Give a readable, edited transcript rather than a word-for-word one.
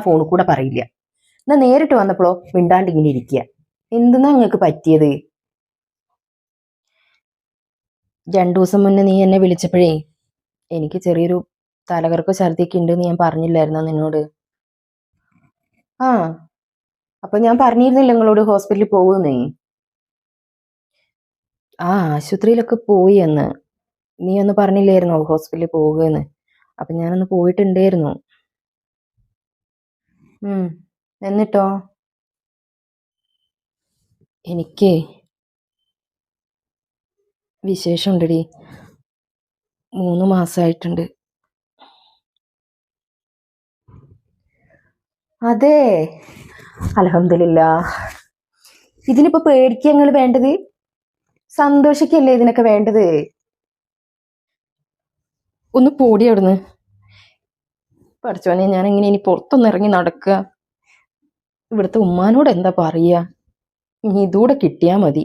ഫോണിൽ കൂടെ പറയില്ല. എന്നാ നേരിട്ട് വന്നപ്പോഴോ മിണ്ടാണ്ട് ഇങ്ങനെ ഇരിക്കുക. എന്തെന്നാ നിങ്ങൾക്ക് പറ്റിയത്? 2 ദിവസം മുന്നേ നീ എന്നെ വിളിച്ചപ്പോഴേ എനിക്ക് ചെറിയൊരു തലകറക്കോ ഛർദിയൊക്കെ ഉണ്ടെന്ന് ഞാൻ പറഞ്ഞില്ലായിരുന്നോ നിന്നോട്? ആ, അപ്പൊ ഞാൻ പറഞ്ഞിരുന്നില്ല നിങ്ങളോട് ഹോസ്പിറ്റലിൽ പോകുന്നേ? ആ, ആശുപത്രിയിലൊക്കെ പോയി എന്ന്. നീ ഒന്ന് പറഞ്ഞില്ലായിരുന്നോ ഹോസ്പിറ്റലിൽ പോകുകയെന്ന്? അപ്പൊ ഞാനൊന്ന് പോയിട്ടുണ്ടായിരുന്നു. എന്നിട്ടോ? എനിക്ക് വിശേഷം ഉണ്ടടി. 3 മാസമായിട്ടുണ്ട്. അതെ, അൽഹംദുലില്ലാ. ഇതിനിപ്പോ പേടിക്കങ്ങൾ വേണ്ടത്? സന്തോഷിക്കല്ലേ ഇതിനൊക്കെ വേണ്ടത്? ഒന്ന് പോടി അവിടുന്ന്. പഠിച്ചോനെ, ഞാൻ എങ്ങനെ ഇനി പുറത്തൊന്ന് ഇറങ്ങി നടക്കുക? ഇവിടുത്തെ ഉമ്മാനോട് എന്താ പറയാ? ഇനി ഇതൂടെ കിട്ടിയാ മതി.